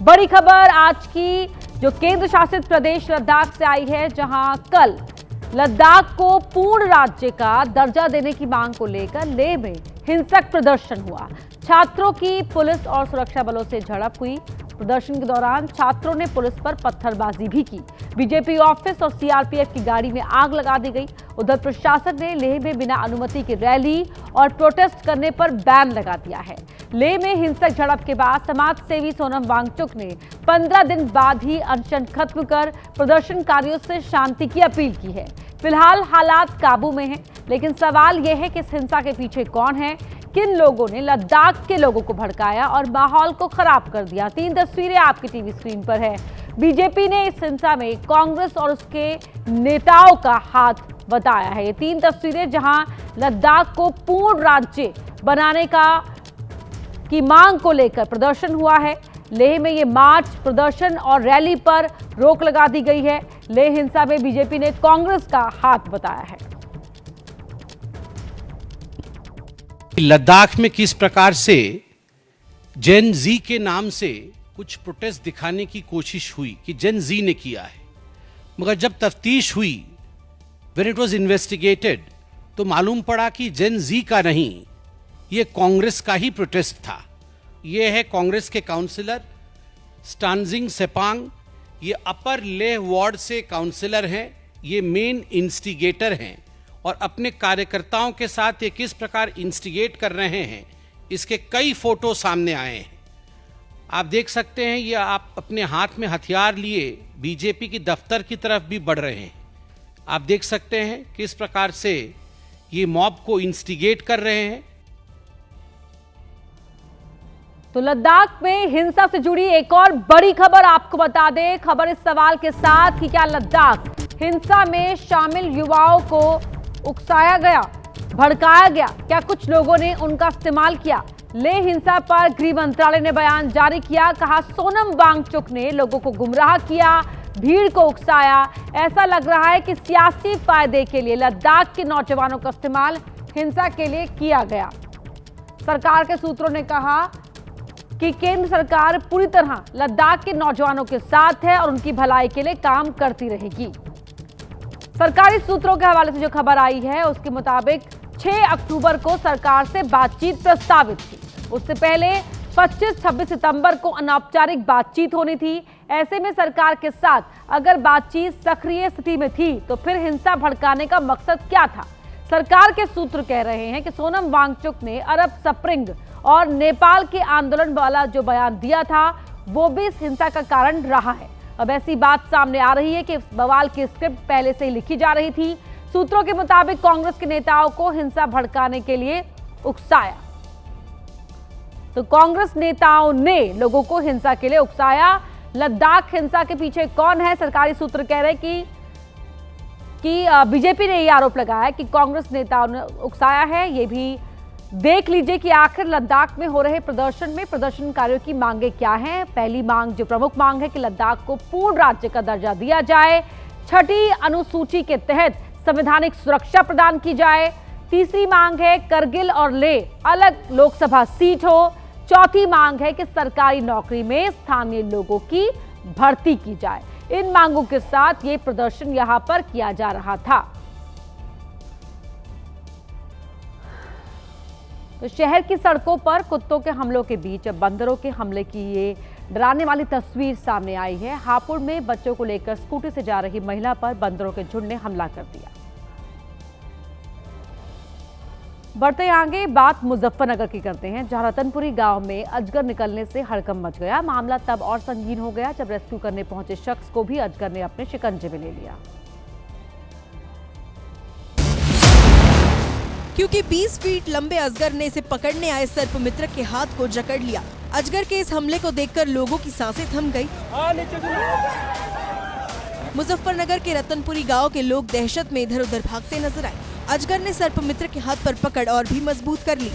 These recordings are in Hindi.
बड़ी खबर आज की जो केंद्र शासित प्रदेश लद्दाख से आई है, जहां कल लद्दाख को पूर्ण राज्य का दर्जा देने की मांग को लेकर लेह में हिंसक प्रदर्शन हुआ। छात्रों की पुलिस और सुरक्षा बलों से झड़प हुई। प्रदर्शन के दौरान छात्रों ने पुलिस पर पत्थरबाजी भी की। बीजेपी ऑफिस और सीआरपीएफ की गाड़ी में आग लगा दी गई। उधर प्रशासन ने लेह में बिना अनुमति की रैली और प्रोटेस्ट करने पर बैन लगा दिया है। लेह में हिंसक झड़प के बाद समाज सेवी सोनम वांगचुक ने 15 दिन बाद ही अनशन खत्म कर प्रदर्शनकारियों से शांति की अपील की है। फिलहाल हालात काबू में हैं, लेकिन सवाल यह है कि इस हिंसा के पीछे कौन है, किन लोगों ने लद्दाख के लोगों को भड़काया और माहौल को खराब कर दिया। 3 तस्वीरें आपकी टीवी स्क्रीन पर है। बीजेपी ने इस हिंसा में कांग्रेस और उसके नेताओं का हाथ बताया है। ये 3 तस्वीरें जहां लद्दाख को पूर्ण राज्य बनाने की मांग को लेकर प्रदर्शन हुआ है। लेह में ये मार्च, प्रदर्शन और रैली पर रोक लगा दी गई है। लेह हिंसा में बीजेपी ने कांग्रेस का हाथ बताया है। लद्दाख में किस प्रकार से जेन जी के नाम से कुछ प्रोटेस्ट दिखाने की कोशिश हुई कि जेन जी ने किया है, मगर जब तफ्तीश हुई, व्हेन इट वाज इन्वेस्टिगेटेड, तो मालूम पड़ा कि जेन जी का नहीं, ये कांग्रेस का ही प्रोटेस्ट था। ये है कांग्रेस के काउंसिलर स्टानजिंग सेपांग। ये अपर लेह वार्ड से काउंसिलर हैं। ये मेन इंस्टिगेटर हैं और अपने कार्यकर्ताओं के साथ ये किस प्रकार इंस्टिगेट कर रहे हैं, इसके कई फोटो सामने आए हैं। आप देख सकते हैं, ये आप अपने हाथ में हथियार लिए बीजेपी की दफ्तर की तरफ भी बढ़ रहे हैं। आप देख सकते हैं किस प्रकार से ये मॉब को इंस्टिगेट कर रहे हैं। तो लद्दाख में हिंसा से जुड़ी एक और बड़ी खबर आपको बता दें। खबर इस सवाल के साथ कि क्या लद्दाख हिंसा में शामिल युवाओं को उकसाया गया, भड़काया गया, क्या कुछ लोगों ने उनका इस्तेमाल किया? लेह हिंसा पर गृह मंत्रालय ने बयान जारी किया। कहा, सोनम वांगचुक ने लोगों को गुमराह किया, भीड़ को उकसाया। ऐसा लग रहा है कि सियासी फायदे के लिए लद्दाख के नौजवानों का इस्तेमाल हिंसा के लिए किया गया। सरकार के सूत्रों ने कहा कि केंद्र सरकार पूरी तरह लद्दाख के नौजवानों के साथ है और उनकी भलाई के लिए काम करती रहेगी। सरकारी सूत्रों के हवाले से जो खबर आई है, उसके मुताबिक 6 अक्टूबर को सरकार से बातचीत प्रस्तावित थी। उससे पहले 25-26 सितंबर को अनौपचारिक बातचीत होनी थी। ऐसे में सरकार के साथ अगर बातचीत सक्रिय स्थिति में थी, तो फिर हिंसा भड़काने का मकसद क्या था? सरकार के सूत्र कह रहे हैं कि सोनम वांगचुक ने अरब स्प्रिंग और नेपाल के आंदोलन वाला जो बयान दिया था, वो भी इस हिंसा का कारण रहा है। अब ऐसी बात सामने आ रही है कि बवाल की स्क्रिप्ट पहले से ही लिखी जा रही थी। सूत्रों के मुताबिक कांग्रेस के नेताओं को हिंसा भड़काने के लिए उकसाया। तो कांग्रेस नेताओं ने लोगों को हिंसा के लिए उकसाया। लद्दाख हिंसा के पीछे कौन है? सरकारी सूत्र कह रहे हैं कि बीजेपी ने यह आरोप लगाया कि कांग्रेस नेताओं ने उकसाया है। ये भी देख लीजिए कि आखिर लद्दाख में हो रहे प्रदर्शन में प्रदर्शनकारियों की मांगे क्या हैं। पहली मांग, जो प्रमुख मांग है कि लद्दाख को पूर्ण राज्य का दर्जा दिया जाए। 6ठी अनुसूची के तहत संवैधानिक सुरक्षा प्रदान की जाए। तीसरी मांग है करगिल और लेह अलग लोकसभा सीट हो। चौथी मांग है कि सरकारी नौकरी में स्थानीय लोगों की भर्ती की जाए। इन मांगों के साथ ये प्रदर्शन यहां पर किया जा रहा था। तो शहर की सड़कों पर कुत्तों के हमलों के बीच अब बंदरों के हमले की ये डराने वाली तस्वीर सामने आई है। हापुड़ में बच्चों को लेकर स्कूटी से जा रही महिला पर बंदरों के झुंड ने हमला कर दिया। बढ़ते आगे बात मुजफ्फरनगर की करते हैं, जहां रतनपुरी गांव में अजगर निकलने से हड़कंप मच गया। मामला तब और संगीन हो गया जब रेस्क्यू करने पहुंचे शख्स को भी अजगर ने अपने शिकंजे में ले लिया। क्योंकि 20 फीट लंबे अजगर ने इसे पकड़ने आए सर्पमित्र के हाथ को जकड़ लिया। अजगर के इस हमले को देखकर लोगों की सांसें थम गई। मुजफ्फरनगर के रतनपुरी गांव के लोग दहशत में इधर उधर भागते नजर आए। अजगर ने सर्पमित्र के हाथ पर पकड़ और भी मजबूत कर ली।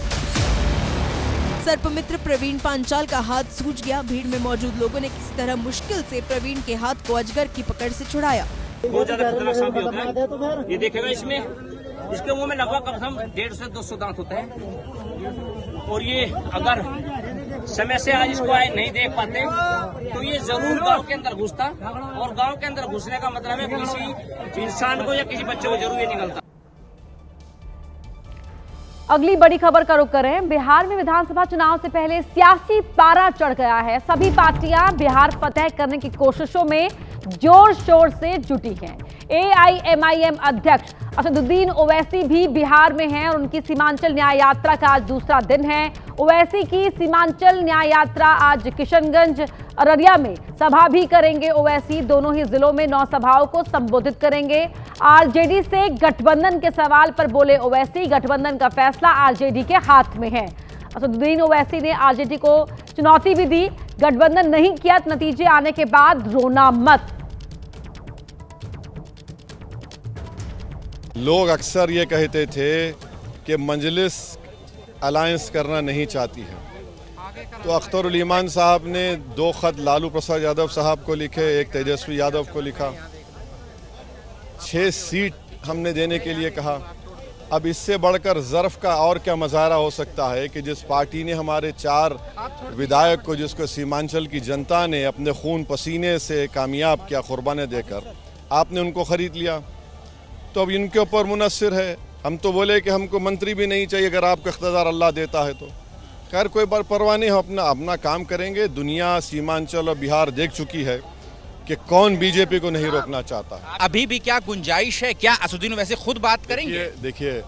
सर्पमित्र प्रवीण पांचाल का हाथ सूज गया। भीड़ में मौजूद लोगों ने किसी तरह मुश्किल से प्रवीण के हाथ को अजगर की पकड़ से छुड़ाया। बहुत ज्यादा खतरनाक सांप होता है। ये देखेगा, इसमें इसके मुंह में लगभग कम से कम 150 से 200 दांत होते हैं। और ये अगर समय से आज इसको आए नहीं देख पाते तो ये जरूर गांव के अंदर घुसता, और गांव के अंदर घुसने का मतलब है किसी इंसान को या किसी बच्चे को जरूर ये निकलता। अगली बड़ी खबर का रुख करें। बिहार में विधानसभा चुनाव से पहले सियासी पारा चढ़ गया है। सभी पार्टियां बिहार फतह करने की कोशिशों में जोर शोर से जुटी हैं। AIMIM अध्यक्ष असदुद्दीन ओवैसी भी बिहार में हैं और उनकी सीमांचल न्याय यात्रा का आज दूसरा दिन है। ओवैसी की सीमांचल न्याय यात्रा आज किशनगंज, अररिया में सभा भी करेंगे। ओवैसी दोनों ही जिलों में 9 सभाओं को संबोधित करेंगे। आरजेडी से गठबंधन के सवाल पर बोले ओवैसी, गठबंधन का फैसला आरजेडी के हाथ में है। असदुद्दीन ओवैसी ने आरजेडी को चुनौती भी दी, गठबंधन नहीं किया तो नतीजे आने के बाद रोना मत। लोग अक्सर ये कहते थे कि मजलिस अलायंस करना नहीं चाहती है, तो अख्तरुल ईमान साहब ने 2 खत लालू प्रसाद यादव साहब को लिखे, एक तेजस्वी यादव को लिखा। 6 सीट हमने देने के लिए कहा। अब इससे बढ़कर ज़र्फ़ का और क्या मज़ाहरा हो सकता है कि जिस पार्टी ने हमारे 4 विधायक को, जिसको सीमांचल की जनता ने अपने खून पसीने से कामयाब किया, कुर्बानी देकर, आपने उनको ख़रीद लिया। तो अब इनके ऊपर मुनस्सिर है। हम तो बोले कि हमको मंत्री भी नहीं चाहिए अगर आपको इख्तियार अल्लाह देता है तो। खैर कोई बार परवाह नहीं, हम अपना काम करेंगे। दुनिया सीमांचल और बिहार देख चुकी है कि कौन बीजेपी को नहीं रोकना चाहता। अभी भी क्या गुंजाइश है? क्या असदुद्दीन वैसे खुद बात करेंगे? देखिए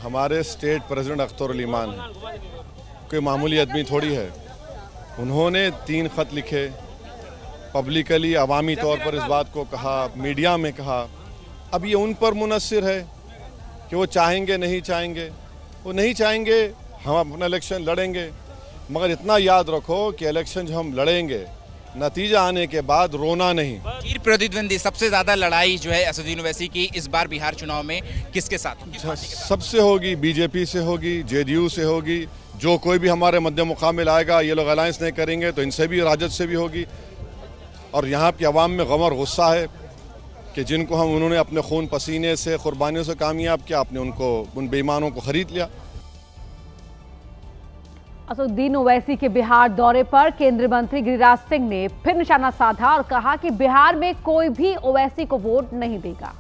हमारे स्टेट प्रेसिडेंट अख्तरुल ईमान कोई मामूली आदमी थोड़ी है। उन्होंने 3 खत लिखे, पब्लिकली अवामी तौर पर इस बात को कहा, मीडिया में कहा। अब ये उन पर मुनस्सिर है कि वो चाहेंगे नहीं चाहेंगे। वो नहीं चाहेंगे, हम अपना इलेक्शन लड़ेंगे, मगर इतना याद रखो कि इलेक्शन जो हम लड़ेंगे, नतीजा आने के बाद रोना नहीं। फिर प्रतिद्वंदी सबसे ज्यादा लड़ाई जो है असदुद्दीन ओवैसी की इस बार बिहार चुनाव में किसके साथ? सबसे होगी, बीजेपी से होगी, जेडीयू से होगी। जो कोई भी हमारे मध्य मुकाबिल आएगा, ये लोग अलायंस नहीं करेंगे तो इनसे भी, राजद से भी होगी। और यहाँ की आवाम में गम और गुस्सा है कि जिनको उन्होंने अपने खून पसीने से, कुर्बानियों से कामयाब किया, आपने उन बेईमानों को खरीद लिया। असदुद्दीन ओवैसी के बिहार दौरे पर केंद्रीय मंत्री गिरिराज सिंह ने फिर निशाना साधा और कहा कि बिहार में कोई भी ओवैसी को वोट नहीं देगा।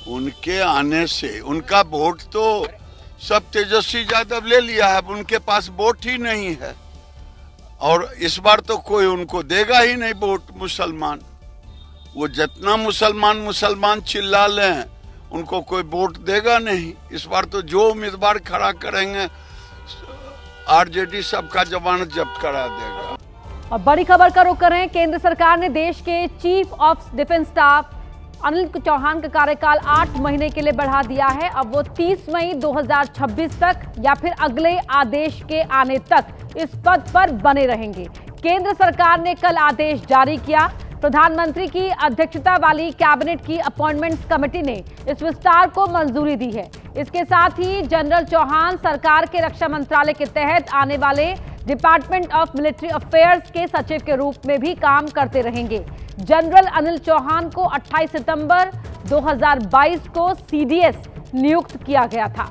उनके आने से उनका वोट तो सब तेजस्वी यादव ले लिया है, उनके पास वोट ही नहीं है। और इस बार तो कोई उनको देगा ही नहीं वोट। मुसलमान, वो जितना मुसलमान चिल्ला लें, उनको कोई वोट देगा नहीं। इस बार तो जो उम्मीदवार खड़ा करेंगे आरजेडी सबका जमानत जब्त करा देगा। और बड़ी खबर का रुख करें। केंद्र सरकार ने देश के chief of defence staff Anil Chauhan का कार्यकाल 8 महीने के लिए बढ़ा दिया है। अब वो 30 मई 2026 तक या फिर अगले आदेश के आने तक इस पद पर बने रहेंगे। केंद्र सरकार ने कल आदेश जारी किया। प्रधानमंत्री की अध्यक्षता वाली कैबिनेट की अपॉइंटमेंट्स कमेटी ने इस विस्तार को मंजूरी दी है। इसके साथ ही जनरल चौहान सरकार के रक्षा मंत्रालय के तहत आने वाले डिपार्टमेंट ऑफ मिलिट्री अफेयर्स के सचिव के रूप में भी काम करते रहेंगे। जनरल अनिल चौहान को 28 सितंबर 2022 को सीडीएस नियुक्त किया गया था।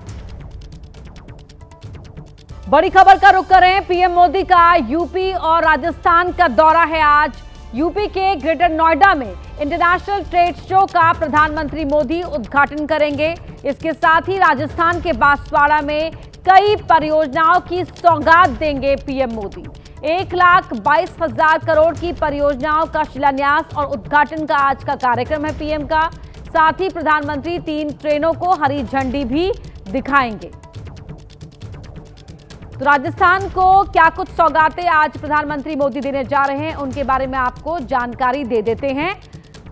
बड़ी खबर का रुख करें। पीएम मोदी का यूपी और राजस्थान का दौरा है आज। यूपी के ग्रेटर नोएडा में इंटरनेशनल ट्रेड शो का प्रधानमंत्री मोदी उद्घाटन करेंगे। इसके साथ ही राजस्थान के बांसवाड़ा में कई परियोजनाओं की सौगात देंगे पीएम मोदी। 1,22,000 करोड़ की परियोजनाओं का शिलान्यास और उद्घाटन का आज का कार्यक्रम है पीएम का। साथ ही प्रधानमंत्री 3 ट्रेनों को हरी झंडी भी दिखाएंगे। तो राजस्थान को क्या कुछ सौगातें आज प्रधानमंत्री मोदी देने जा रहे हैं, उनके बारे में आपको जानकारी दे देते हैं।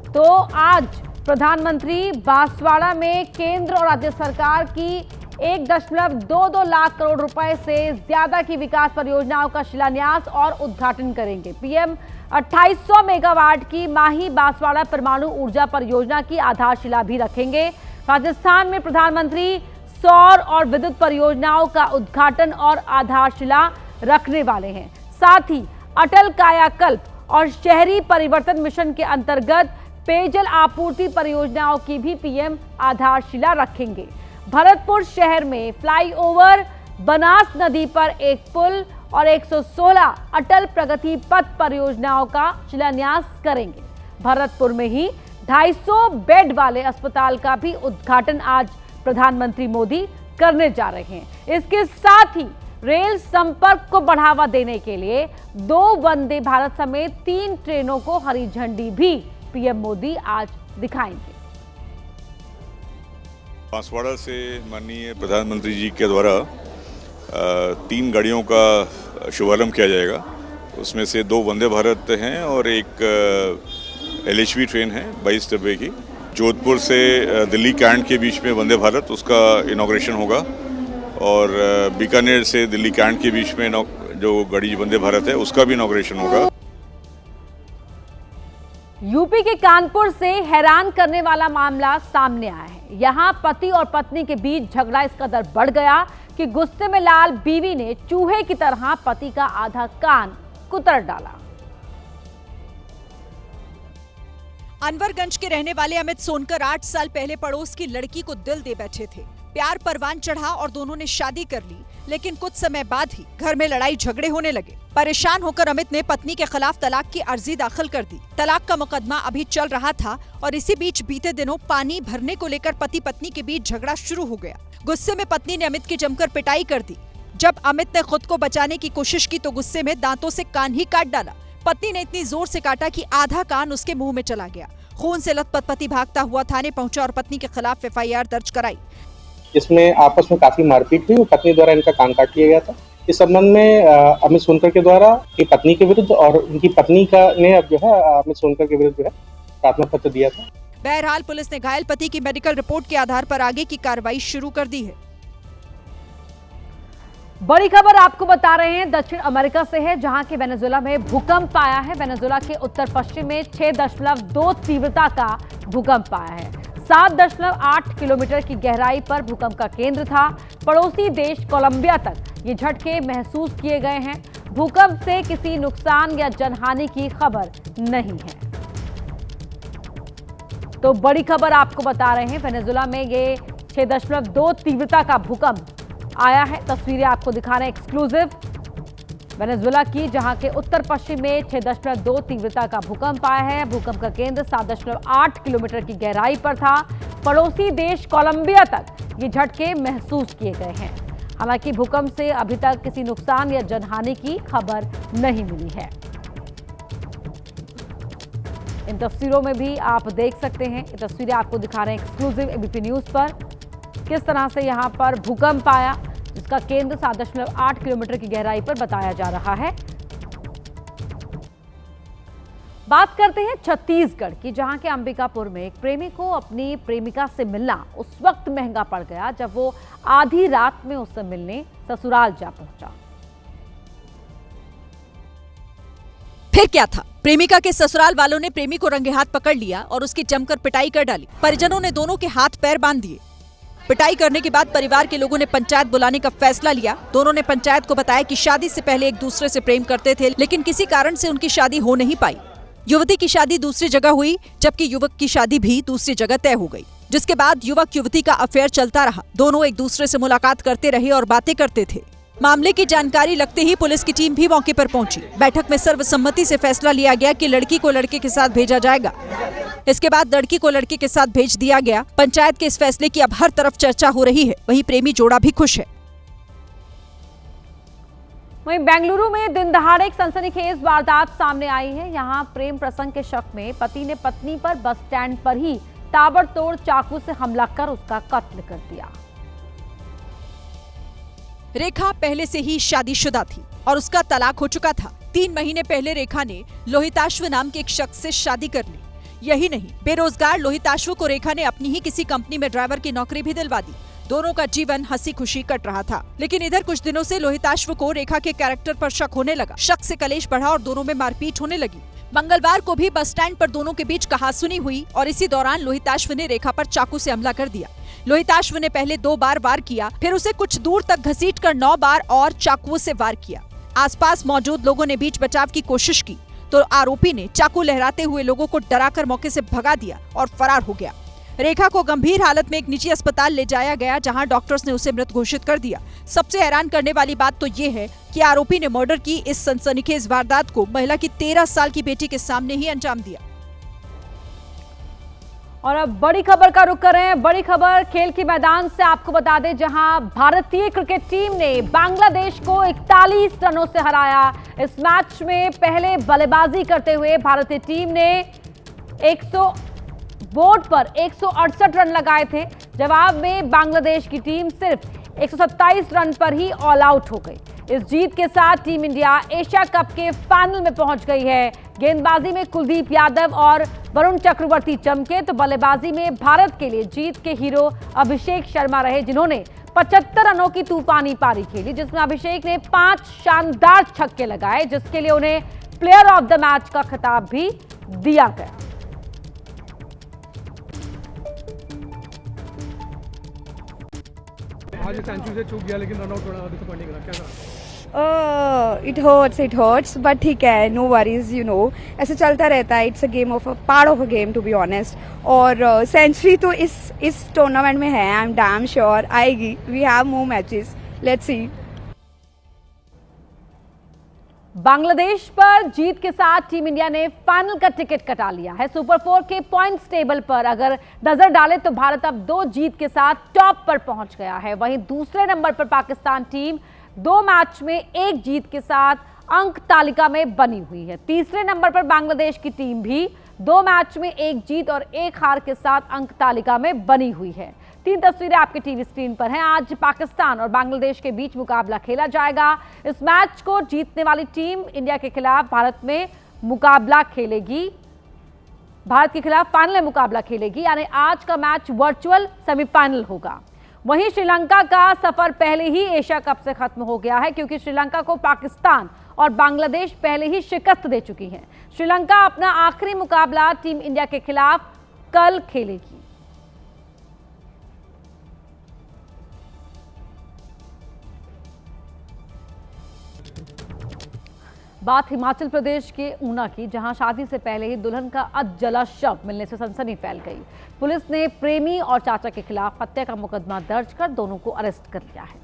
तो आज प्रधानमंत्री बांसवाड़ा में केंद्र और राज्य सरकार की 1.22 लाख करोड़ रुपए से ज्यादा की विकास परियोजनाओं का शिलान्यास और उद्घाटन करेंगे। पीएम 2800 मेगावाट की माही बांसवाड़ा परमाणु ऊर्जा परियोजना की आधारशिला भी रखेंगे। राजस्थान में प्रधानमंत्री सौर और विद्युत परियोजनाओं का उद्घाटन और आधारशिला रखने वाले हैं। साथ ही अटल कायाकल्प और शहरी परिवर्तन मिशन के अंतर्गत पेयजल आपूर्ति परियोजनाओं की भी पीएम आधारशिला रखेंगे। भरतपुर शहर में फ्लाईओवर बनास नदी पर एक पुल और 116 अटल प्रगति पथ परियोजनाओं का शिलान्यास करेंगे। भरतपुर में ही 250 बेड वाले अस्पताल का भी उद्घाटन आज प्रधानमंत्री मोदी करने जा रहे हैं। इसके साथ ही रेल संपर्क को बढ़ावा देने के लिए 2 वंदे भारत समेत 3 ट्रेनों को हरी झंडी भी पीएम मोदी आज दिखाएंगे। बांसवाड़ा से माननीय प्रधानमंत्री जी के द्वारा 3 गाड़ियों का शुभारंभ किया जाएगा। उसमें से 2 वंदे भारत हैं और एक LHV ट्रेन है 22 डब्बे की। जोधपुर से दिल्ली कैंट के बीच में वंदे भारत, उसका इनॉग्रेशन होगा। और बीकानेर से दिल्ली कैंट के बीच में जो गाड़ी वंदे भारत है उसका भी इनॉग्रेशन होगा। यूपी के कानपुर से हैरान करने वाला मामला सामने आया है। यहां पति और पत्नी के बीच झगड़ा इस कदर बढ़ गया कि गुस्से में लाल बीवी ने चूहे की तरह पति का आधा कान कुतर डाला। अनवरगंज के रहने वाले अमित सोनकर 8 साल पहले पड़ोस की लड़की को दिल दे बैठे थे। प्यार परवान चढ़ा और दोनों ने शादी कर ली, लेकिन कुछ समय बाद ही घर में लड़ाई झगड़े होने लगे। परेशान होकर अमित ने पत्नी के खिलाफ तलाक की अर्जी दाखिल कर दी। तलाक का मुकदमा अभी चल रहा था और इसी बीच बीते दिनों पानी भरने को लेकर पति पत्नी के बीच झगड़ा शुरू हो गया। गुस्से में पत्नी ने अमित की जमकर पिटाई कर दी। जब अमित ने खुद को बचाने की कोशिश की तो गुस्से में दांतों से कान ही काट डाला। पत्नी ने इतनी जोर से काटा कि आधा कान उसके मुंह में चला गया। खून से लथपथ पति भागता हुआ थाने पहुंचा और पत्नी के खिलाफ FIR दर्ज कराई। इसमें आपस में काफी मारपीट हुई और पत्नी द्वारा इनका कान काट लिया गया था। इस संबंध में अमित सोनकर के द्वारा की पत्नी के विरुद्ध और उनकी पत्नी ने अब जो है अमित सोनकर के विरुद्ध जो है प्रार्थना पत्र दिया था। बहरहाल पुलिस ने घायल पति की मेडिकल रिपोर्ट के आधार पर आगे की कार्रवाई शुरू कर दी है। बड़ी खबर आपको बता रहे हैं दक्षिण अमेरिका से है, जहां के वेनेजुएला में भूकंप आया है। वेनेजुएला के उत्तर पश्चिम में 6.2 तीव्रता का भूकंप आया है। 7.8 किलोमीटर की गहराई पर भूकंप का केंद्र था। पड़ोसी देश कोलंबिया तक ये झटके महसूस किए गए हैं। भूकंप से किसी नुकसान या जनहानि की खबर नहीं है। तो बड़ी खबर आपको बता रहे हैं, वेनेजुएला में ये 6.2 तीव्रता का भूकंप आया है। तस्वीरें आपको दिखा रहे हैं एक्सक्लूसिव वेनेजुएला की, जहां के उत्तर पश्चिम में 6.2 तीव्रता का भूकंप आया है। भूकंप का केंद्र 7.8 किलोमीटर की गहराई पर था। पड़ोसी देश कोलंबिया तक ये झटके महसूस किए गए हैं। हालांकि भूकंप से अभी तक किसी नुकसान या जनहानि की खबर नहीं मिली है। इन तस्वीरों में भी आप देख सकते हैं, ये तस्वीरें आपको दिखा रहे हैं एक्सक्लूसिव ABP न्यूज पर, किस तरह से यहां पर भूकंप आया, जिसका केंद्र 7.8 किलोमीटर की गहराई पर बताया जा रहा है। बात करते हैं छत्तीसगढ़ की, जहां के अंबिकापुर में एक प्रेमी को अपनी प्रेमिका से मिलना उस वक्त महंगा पड़ गया जब वो आधी रात में उससे मिलने ससुराल जा पहुंचा। फिर क्या था, प्रेमिका के ससुराल वालों ने प्रेमी को रंगे हाथ पकड़ लिया और उसकी जमकर पिटाई कर डाली। परिजनों ने दोनों के हाथ पैर बांध दिए। पिटाई करने के बाद परिवार के लोगों ने पंचायत बुलाने का फैसला लिया। दोनों ने पंचायत को बताया कि शादी से पहले एक दूसरे से प्रेम करते थे, लेकिन किसी कारण से उनकी शादी हो नहीं पाई। युवती की शादी दूसरी जगह हुई, जबकि युवक की शादी भी दूसरी जगह तय हो गई, जिसके बाद युवक युवती का अफेयर चलता रहा। दोनों एक दूसरे से मुलाकात करते रहे और बातें करते थे। मामले की जानकारी लगते ही पुलिस की टीम भी मौके पर पहुंची। बैठक में सर्वसम्मति से फैसला लिया गया कि लड़की को लड़के के साथ भेजा जाएगा। इसके बाद लड़की को लड़के के साथ भेज दिया गया। पंचायत के इस फैसले की अब हर तरफ चर्चा हो रही है। वहीं प्रेमी जोड़ा भी खुश है। वहीं बेंगलुरु में दिन दहाड़े एक सनसनीखेज वारदात सामने आई है। यहां प्रेम प्रसंग के शक में पति ने पत्नी पर बस स्टैंड पर ही ताबड़तोड़ चाकू से हमला कर उसका कत्ल कर दिया। रेखा पहले से ही शादीशुदा थी और उसका तलाक हो चुका था। 3 महीने पहले रेखा ने लोहिताश्व नाम के एक शख्स से शादी कर ली। यही नहीं, बेरोजगार लोहिताश्व को रेखा ने अपनी ही किसी कंपनी में ड्राइवर की नौकरी भी दिलवा दी। दोनों का जीवन हंसी खुशी कट रहा था। लेकिन इधर कुछ दिनों से लोहिताश्व को रेखा के कैरेक्टर पर शक होने लगा। शक से कलेश बढ़ा और दोनों में मारपीट होने लगी। मंगलवार को भी बस स्टैंड पर दोनों के बीच कहासुनी हुई और इसी दौरान लोहिताश्व ने रेखा पर चाकू से हमला कर दिया। लोहिताश्व ने पहले 2 बार वार किया, फिर उसे कुछ दूर तक घसीटकर 9 बार और चाकुओं से वार किया। आसपास मौजूद लोगों ने बीच बचाव की कोशिश की तो आरोपी ने चाकू लहराते हुए लोगों को डराकर मौके से भगा दिया और फरार हो गया। रेखा को गंभीर हालत में एक निजी अस्पताल ले जाया गया, जहां डॉक्टर्स ने उसे मृत घोषित कर दिया। सबसे हैरान करने वाली बात तो ये है कि आरोपी ने मर्डर की इस सनसनीखेज वारदात को महिला की 13 साल की बेटी के सामने ही अंजाम दिया। और अब बड़ी खबर का रुख करें। बड़ी खबर खेल के मैदान से आपको बता दें, जहां भारतीय क्रिकेट टीम ने बांग्लादेश को 41 रनों से हराया। इस मैच में पहले बल्लेबाजी करते हुए भारतीय टीम ने बोर्ड पर 168 रन लगाए थे। जवाब में बांग्लादेश की टीम सिर्फ 127 रन पर ही ऑल आउट हो गई। इस जीत के साथ टीम इंडिया एशिया कप के फाइनल में पहुंच गई है। गेंदबाजी में कुलदीप यादव और वरुण चक्रवर्ती चमके, तो बल्लेबाजी में भारत के लिए जीत के हीरो अभिषेक शर्मा रहे, जिन्होंने 75 रनों की तूफानी पारी खेली, जिसमें अभिषेक ने 5 शानदार छक्के लगाए, जिसके लिए उन्हें प्लेयर ऑफ द मैच का खिताब भी दिया गया। आज सेंचुरी से चूक गया, लेकिन रनआउट थोड़ा डिसअपॉइंटिंग रहा। क्या इट हर्ट्स बट ठीक है, नो वरीज, यू नो, ऐसे चलता रहता है। It's a game of part of a game, to be honest. और सेंचुरी तो इस टूर्नामेंट में है, आई एम डैम श्योर आएगी। We have more matches, let's see. Bangladesh पर जीत के साथ टीम इंडिया ने फाइनल का टिकट कटा लिया है। सुपर 4 के पॉइंट्स टेबल पर अगर नजर डालें तो भारत अब 2 जीत के साथ टॉप पर पहुंच गया है। वहीं दूसरे नंबर पर पाकिस्तान टीम 2 मैच में 1 जीत के साथ अंक तालिका में बनी हुई है। तीसरे नंबर पर बांग्लादेश की टीम भी 2 मैच में 1 जीत और 1 हार के साथ अंक तालिका में बनी हुई है। 3 तस्वीरें आपके टीवी स्क्रीन पर हैं। आज पाकिस्तान और बांग्लादेश के बीच मुकाबला खेला जाएगा। इस मैच को जीतने वाली टीम इंडिया के खिलाफ भारत में मुकाबला खेलेगी, भारत के खिलाफ फाइनल में मुकाबला खेलेगी, यानी आज का मैच वर्चुअल सेमीफाइनल होगा। वहीं श्रीलंका का सफर पहले ही एशिया कप से खत्म हो गया है, क्योंकि श्रीलंका को पाकिस्तान और बांग्लादेश पहले ही शिकस्त दे चुकी हैं। श्रीलंका अपना आखिरी मुकाबला टीम इंडिया के खिलाफ कल खेलेगी। बात हिमाचल प्रदेश के ऊना की, जहां शादी से पहले ही दुल्हन का अधजला शव मिलने से सनसनी फैल गई। पुलिस ने प्रेमी और चाचा के खिलाफ हत्या का मुकदमा दर्ज कर दोनों को अरेस्ट कर लिया है।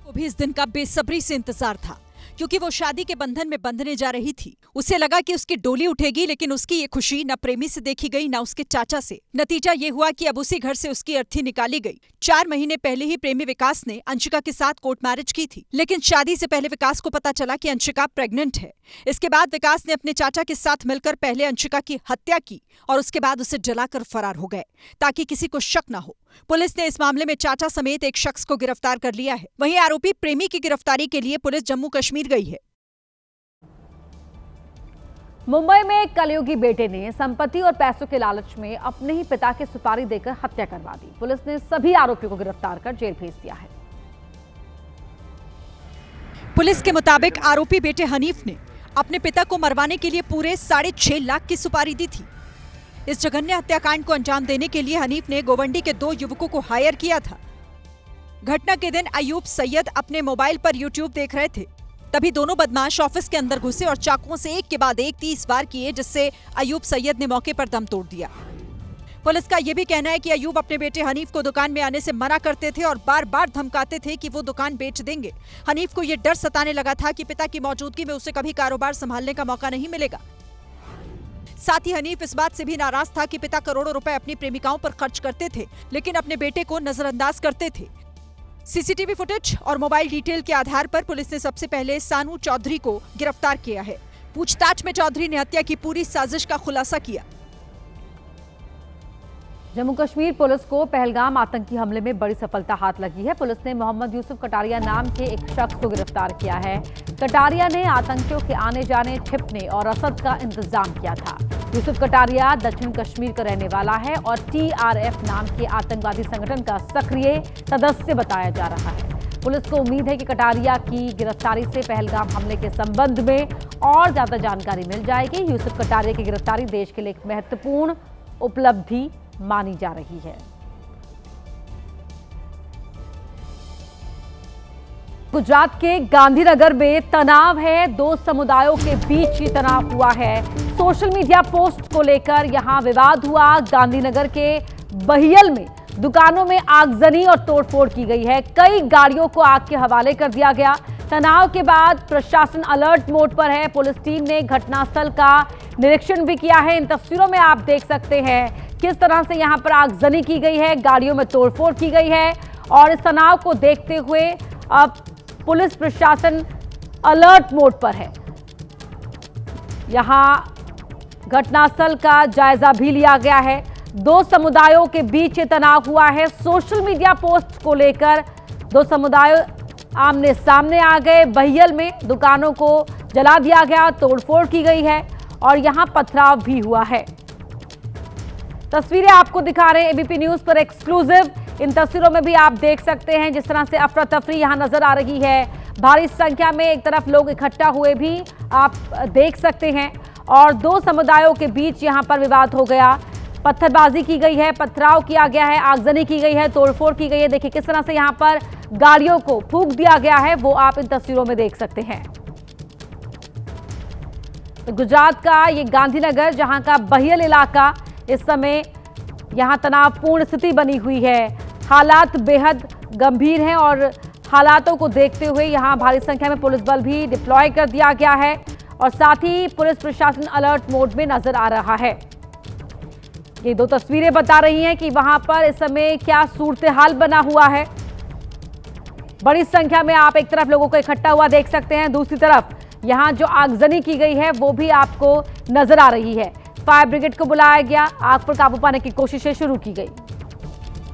को भी इस दिन का बेसब्री से इंतजार था, क्योंकि वो शादी के बंधन में बंधने जा रही थी। उसे लगा कि उसकी डोली उठेगी, लेकिन उसकी ये खुशी न प्रेमी से देखी गई न उसके चाचा से। नतीजा ये हुआ कि अब उसी घर से उसकी अर्थी निकाली गई। 4 महीने पहले ही प्रेमी विकास ने अंशिका के साथ कोर्ट मैरिज की थी, लेकिन शादी से पहले विकास को पता चला कि अंशिका प्रेग्नेंट है। इसके बाद विकास ने अपने चाचा के साथ मिलकर पहले अंशिका की हत्या की और उसके बाद उसे जलाकर फरार हो गए, ताकि किसी को शक न हो। पुलिस ने इस मामले में चाचा समेत एक शख्स को गिरफ्तार कर लिया है। वहीं आरोपी प्रेमी की गिरफ्तारी के लिए पुलिस जम्मू कश्मीर गई है। मुंबई में एक कलयुगी बेटे ने संपत्ति और पैसों के लालच में अपने ही पिता की सुपारी देकर हत्या करवा दी। पुलिस ने सभी आरोपियों को गिरफ्तार कर जेल भेज दिया है। पुलिस के मुताबिक आरोपी बेटे हनीफ ने अपने पिता को मरवाने के लिए पूरे 6.5 लाख की सुपारी दी थी। इस जघन्य हत्याकांड को अंजाम देने के लिए हनीफ ने गोवंडी के 2 युवकों को हायर किया था। घटना के दिन अयूब सैयद अपने मोबाइल पर यूट्यूब देख रहे थे। तभी दोनों बदमाश ऑफिस के अंदर घुसे और चाकुओं से एक के बाद एक 30 वार किए, जिससे अयूब सैयद ने मौके पर दम तोड़ दिया। पुलिस का यह भी कहना है कि अयूब अपने बेटे हनीफ को दुकान में आने से मना करते थे और बार बार धमकाते थे कि वो दुकान बेच देंगे। हनीफ को यह डर सताने लगा था कि पिता की मौजूदगी में उसे कभी कारोबार संभालने का मौका नहीं मिलेगा। साथ ही हनीफ इस बात से भी नाराज था कि पिता करोड़ों रुपए अपनी प्रेमिकाओं पर खर्च करते थे, लेकिन अपने बेटे को नजरअंदाज करते थे। सीसीटीवी फुटेज और मोबाइल डिटेल के आधार पर पुलिस ने सबसे पहले सानू चौधरी को गिरफ्तार किया है। पूछताछ में चौधरी ने हत्या की पूरी साजिश का खुलासा किया। जम्मू कश्मीर पुलिस को पहलगाम आतंकी हमले में बड़ी सफलता हाथ लगी है। पुलिस ने मोहम्मद यूसुफ कटारिया नाम के एक शख्स को गिरफ्तार किया है। कटारिया ने आतंकियों के आने जाने, छिपने और रसद का इंतजाम किया था। यूसुफ कटारिया दक्षिण कश्मीर का रहने वाला है और TRF नाम के आतंकवादी संगठन का सक्रिय सदस्य बताया जा रहा है। पुलिस को उम्मीद है कि कटारिया की गिरफ्तारी से पहलगाम हमले के संबंध में और ज्यादा जानकारी मिल जाएगी। यूसुफ कटारिया की गिरफ्तारी देश के लिए एक महत्वपूर्ण उपलब्धि मानी जा रही है। गुजरात के गांधीनगर में तनाव है। 2 समुदायों के बीच ही तनाव हुआ है। सोशल मीडिया पोस्ट को लेकर यहां विवाद हुआ। गांधीनगर के बहियल में दुकानों में आगजनी और तोड़फोड़ की गई है। कई गाड़ियों को आग के हवाले कर दिया गया। तनाव के बाद प्रशासन अलर्ट मोड पर है। पुलिस टीम ने घटनास्थल का निरीक्षण भी किया है। इन तस्वीरों में आप देख सकते हैं किस तरह से यहां पर आगजनी की गई है, गाड़ियों में तोड़फोड़ की गई है और इस तनाव को देखते हुए अब पुलिस प्रशासन अलर्ट मोड पर है। यहां घटनास्थल का जायजा भी लिया गया है। दो समुदायों के बीच ये तनाव हुआ है। सोशल मीडिया पोस्ट को लेकर दो समुदाय आमने सामने आ गए। बहियल में दुकानों को जला दिया गया, तोड़फोड़ की गई है और यहां पथराव भी हुआ है। तस्वीरें आपको दिखा रहे हैं एबीपी न्यूज पर एक्सक्लूसिव। इन तस्वीरों में भी आप देख सकते हैं जिस तरह से अफरा तफरी यहां नजर आ रही है। भारी संख्या में एक तरफ लोग इकट्ठा हुए भी आप देख सकते हैं और दो समुदायों के बीच यहां पर विवाद हो गया। पत्थरबाजी की गई है, पथराव किया गया है, आगजनी की गई है, तोड़फोड़ की गई है। देखिए किस तरह से यहां पर गाड़ियों को फूंक दिया गया है, वो आप इन तस्वीरों में देख सकते हैं। तो गुजरात का ये गांधीनगर, जहां का बहियल इलाका, इस समय यहां तनावपूर्ण स्थिति बनी हुई है। हालात बेहद गंभीर हैं और हालातों को देखते हुए यहां भारी संख्या में पुलिस बल भी डिप्लॉय कर दिया गया है और साथ ही पुलिस प्रशासन अलर्ट मोड में नजर आ रहा है। ये दो तस्वीरें बता रही हैं कि वहां पर इस समय क्या सूरत हाल बना हुआ है। बड़ी संख्या में आप एक तरफ लोगों को इकट्ठा हुआ देख सकते हैं, दूसरी तरफ यहां जो आगजनी की गई है वो भी आपको नजर आ रही है। फायर ब्रिगेड को बुलाया गया, आग पर काबू पाने की कोशिशें शुरू की गई।